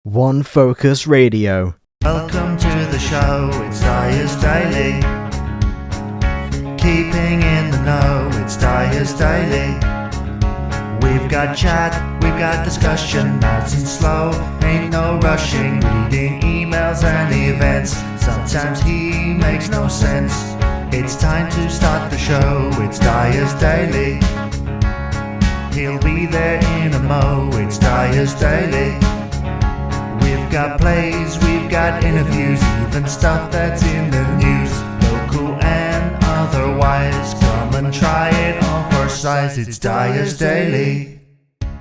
One Focus Radio. Welcome to the show, it's Dyer's Daily. Keeping in the know, it's Dyer's Daily. We've got chat, we've got discussion, nice and slow, ain't no rushing, reading emails and events. Sometimes he makes no sense. It's time to start the show, it's Dyer's Daily. He'll be there in a mo, it's Dyer's Daily. We've got plays, we've got interviews, even stuff that's in the news. Local and otherwise, come and try it on for size, it's Dyer's Daily.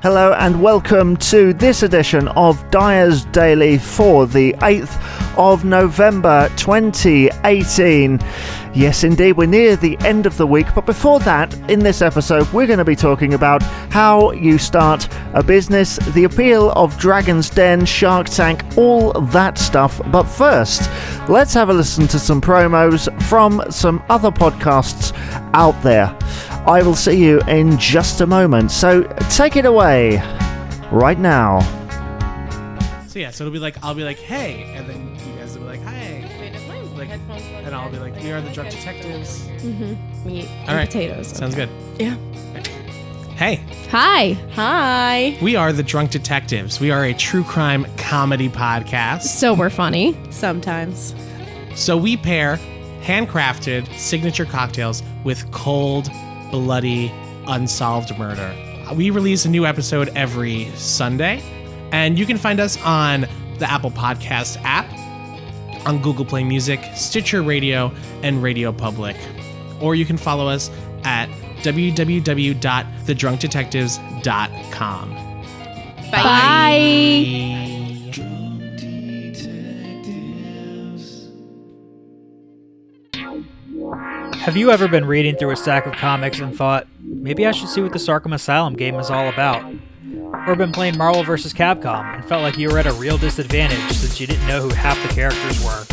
Hello and welcome to this edition of Dyer's Daily for the 8th of November 2018. Yes, indeed, we're near the end of the week, but before that, in this episode, we're going to be talking about how you start a business, the appeal of Dragon's Den, Shark Tank, all that stuff. But first, let's have a listen to some promos from some other podcasts out there. I will see you in just a moment, so take it away right now. So it'll be like, I'll be like, hey, and then you guys will be like, hi. Like, and I'll be like, we are the Drunk Detectives. Mm-hmm. Meat and all right. potatoes. Sounds good. Yeah. Hey. Hi. We are the Drunk Detectives. We are a true crime comedy podcast. So we're funny. Sometimes. So we pair handcrafted signature cocktails with cold, bloody, unsolved murder. We release a new episode every Sunday, and you can find us on the Apple Podcast app, on Google Play Music, Stitcher Radio, and Radio Public. Or you can follow us at www.thedrunkdetectives.com. Bye. Have you ever been reading through a stack of comics and thought, maybe I should see what this Arkham Asylum game is all about? Or been playing Marvel vs. Capcom and felt like you were at a real disadvantage since you didn't know who half the characters were?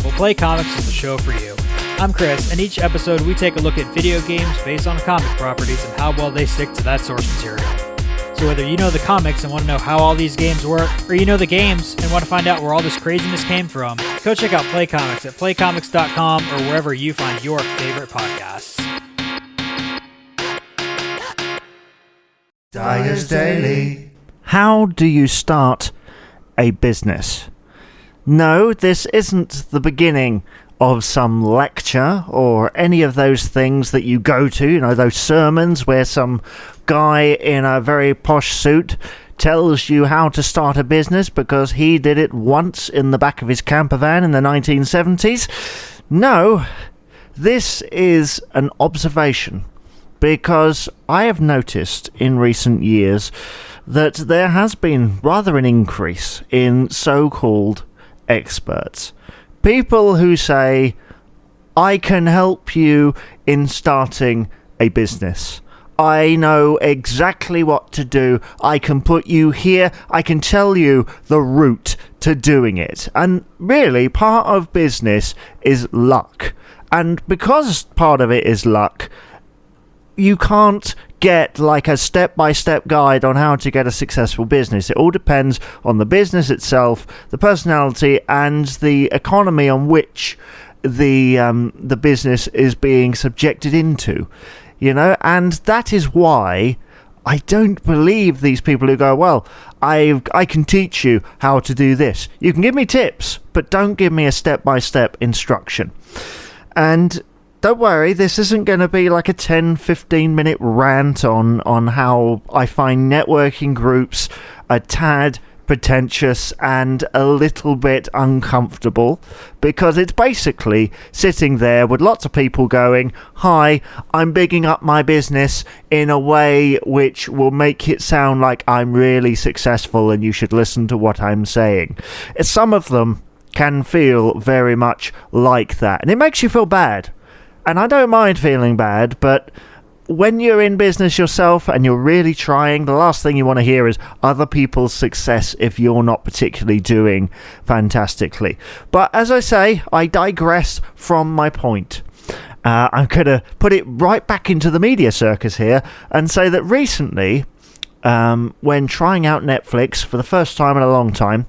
Well, Play Comics is the show for you. I'm Chris, and each episode we take a look at video games based on comic properties and how well they stick to that source material. So whether you know the comics and want to know how all these games work, or you know the games and want to find out where all this craziness came from, go check out Play Comics at playcomics.com or wherever you find your favorite podcasts. Dyer's Daily. How do you start a business? No, this isn't the beginning of some lecture or any of those things that you go to, you know, those sermons where some guy in a very posh suit tells you how to start a business because he did it once in the back of his camper van in the 1970s. No, this is an observation, because I have noticed in recent years that there has been rather an increase in so-called experts. People who say, I can help you in starting a business. I know exactly what to do. I can put you here. I can tell you the route to doing it. And really, part of business is luck. And because part of it is luck, you can't get like a step-by-step guide on how to get a successful business. It all depends on the business itself, the personality, and the economy on which the business is being subjected into. You know, and that is why I don't believe these people who go, well, I can teach you how to do this. You can give me tips, but don't give me a step-by-step instruction. And don't worry, this isn't going to be like a 10-15 minute rant on how I find networking groups a tad pretentious and a little bit uncomfortable, because it's basically sitting there with lots of people going, hi, I'm bigging up my business in a way which will make it sound like I'm really successful and you should listen to what I'm saying. Some of them can feel very much like that, and it makes you feel bad. And I don't mind feeling bad, but when you're in business yourself and you're really trying, the last thing you want to hear is other people's success if you're not particularly doing fantastically. But as I say, I digress from my point. I'm going to put it right back into the media circus here and say that recently, when trying out Netflix for the first time in a long time,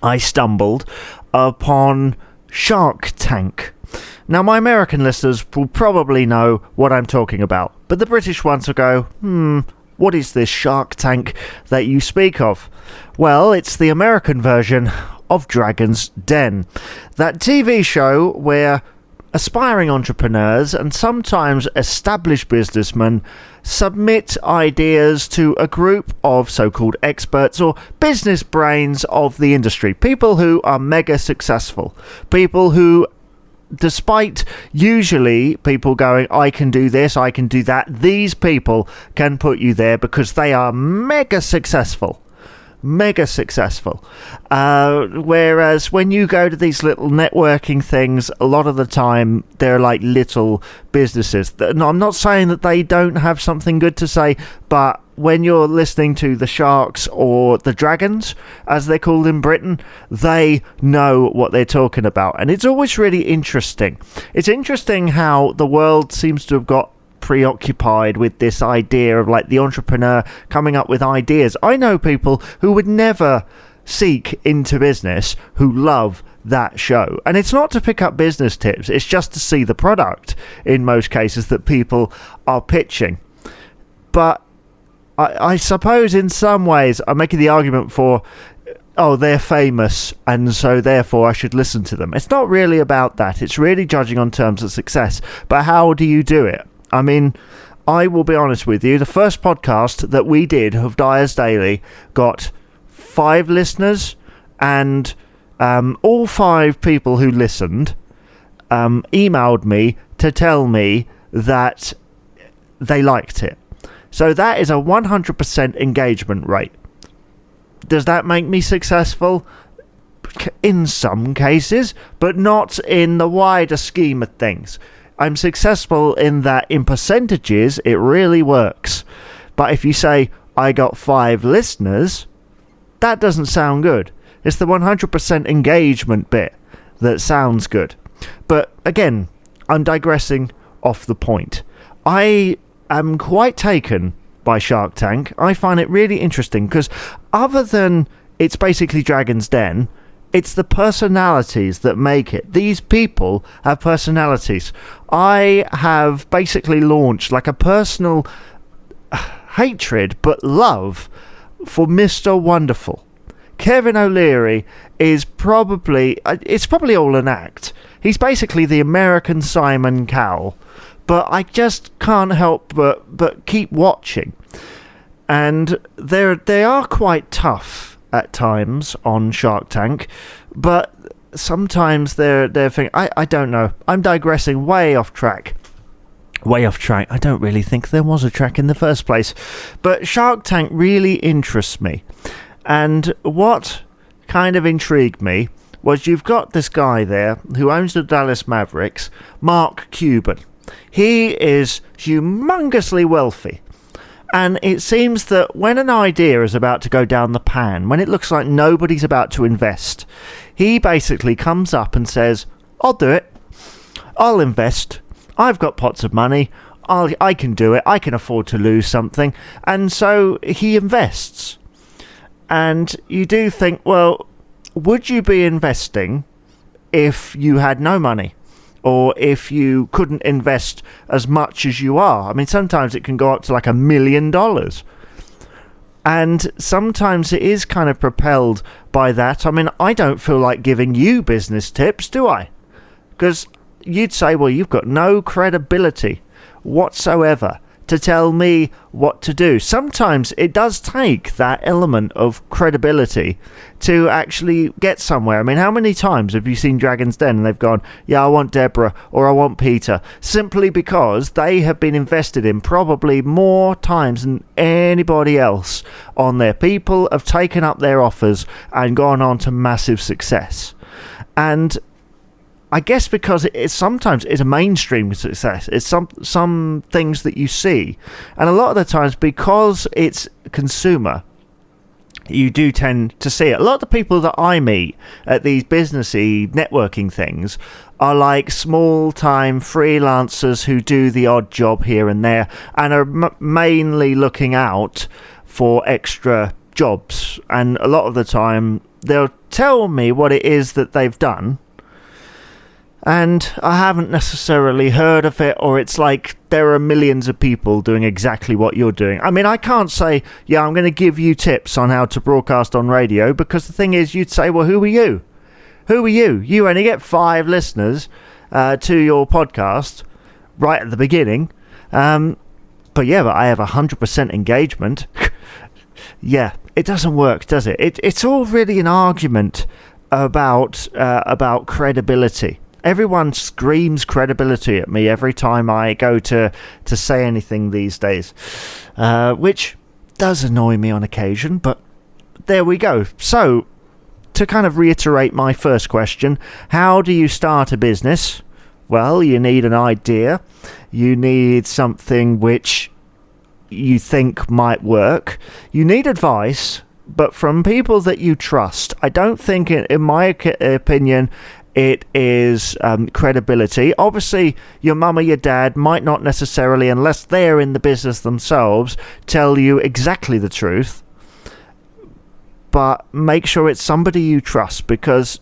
I stumbled upon Shark Tank. Now, my American listeners will probably know what I'm talking about, but the British ones will go, what is this Shark Tank that you speak of? Well, it's the American version of Dragon's Den, that TV show where aspiring entrepreneurs and sometimes established businessmen submit ideas to a group of so-called experts or business brains of the industry, people who are mega successful, people who, despite usually people going, I can do this, I can do that, these people can put you there because they are mega successful. Whereas when you go to these little networking things, a lot of the time they're like little businesses. No, I'm not saying that they don't have something good to say, but when you're listening to the Sharks or the Dragons, as they're called in Britain, they know what they're talking about. And it's always really interesting. It's interesting how the world seems to have got preoccupied with this idea of like the entrepreneur coming up with ideas. I know people who would never seek into business who love that show, and it's not to pick up business tips, it's just to see the product in most cases that people are pitching. But I suppose in some ways I'm making the argument for, oh, they're famous and so therefore I should listen to them. It's not really about that. It's really judging on terms of success. But how do you do it? I mean, I will be honest with you, the first podcast that we did of Dyer's Daily got 5 listeners, and all 5 people who listened emailed me to tell me that they liked it. So that is a 100% engagement rate. Does that make me successful? In some cases, but not in the wider scheme of things. I'm successful in that in percentages it really works. But if you say, I got 5 listeners, that doesn't sound good. It's the 100% engagement bit that sounds good. But again, I'm digressing off the point. I am quite taken by Shark Tank. I find it really interesting because other than it's basically Dragon's Den, it's the personalities that make it. These people have personalities. I have basically launched like a personal hatred but love for Mr. Wonderful. Kevin O'Leary is it's probably all an act. He's basically the American Simon Cowell. But I just can't help but keep watching. And they are quite tough at times on Shark Tank, but sometimes they're thinking, I don't know, I'm digressing way off track. I don't really think there was a track in the first place, but Shark Tank really interests me. And what kind of intrigued me was you've got this guy there who owns the Dallas Mavericks, Mark Cuban. He is humongously wealthy. And it seems that when an idea is about to go down the pan, when it looks like nobody's about to invest, he basically comes up and says, I'll do it. I'll invest. I've got pots of money. I can do it. I can afford to lose something. And so he invests. And you do think, well, would you be investing if you had no money? Or if you couldn't invest as much as you are? I mean, sometimes it can go up to like $1 million. And sometimes it is kind of propelled by that. I mean, I don't feel like giving you business tips, do I? Because you'd say, well, you've got no credibility whatsoever to tell me what to do. Sometimes it does take that element of credibility to actually get somewhere. I mean, how many times have you seen Dragon's Den and they've gone, yeah, I want Deborah or I want Peter, simply because they have been invested in probably more times than anybody else on there. People have taken up their offers and gone on to massive success. And I guess because sometimes it's a mainstream success. It's some things that you see. And a lot of the times, because it's consumer, you do tend to see it. A lot of the people that I meet at these businessy networking things are like small-time freelancers who do the odd job here and there and are mainly looking out for extra jobs. And a lot of the time, they'll tell me what it is that they've done, and I haven't necessarily heard of it, or it's like there are millions of people doing exactly what you're doing. I mean, I can't say, yeah, I'm going to give you tips on how to broadcast on radio, because the thing is, you'd say, well, who are you? Who are you? You only get 5 listeners to your podcast right at the beginning. But I have 100% engagement. Yeah, it doesn't work, does it? It's all really an argument about credibility. Everyone screams credibility at me every time I go to say anything these days, which does annoy me on occasion, but there we go. So, to kind of reiterate my first question, how do you start a business? Well, you need an idea. You need something which you think might work. You need advice, but from people that you trust. I don't think, in my opinion, it is credibility. Obviously, your mum or your dad might not necessarily, unless they're in the business themselves, tell you exactly the truth. But make sure it's somebody you trust, because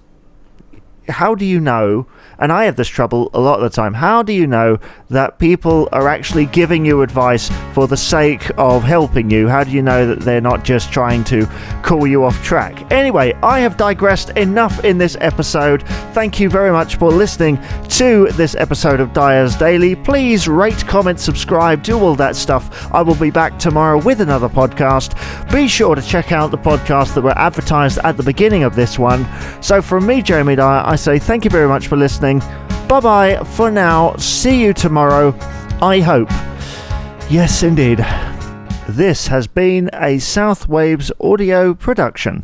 how do you know, and I have this trouble a lot of the time, how do you know that people are actually giving you advice for the sake of helping you? How do you know that they're not just trying to call you off track? Anyway, I have digressed enough in this episode. Thank you very much for listening to this episode of Dyer's Daily. Please rate, comment, subscribe, do all that stuff. I will be back tomorrow with another podcast. Be sure to check out the podcasts that were advertised at the beginning of this one. So from me, Jeremy Dyer, I say thank you very much for listening. Bye bye for now. See you tomorrow, I hope. Yes, indeed. This has been a South Waves audio production.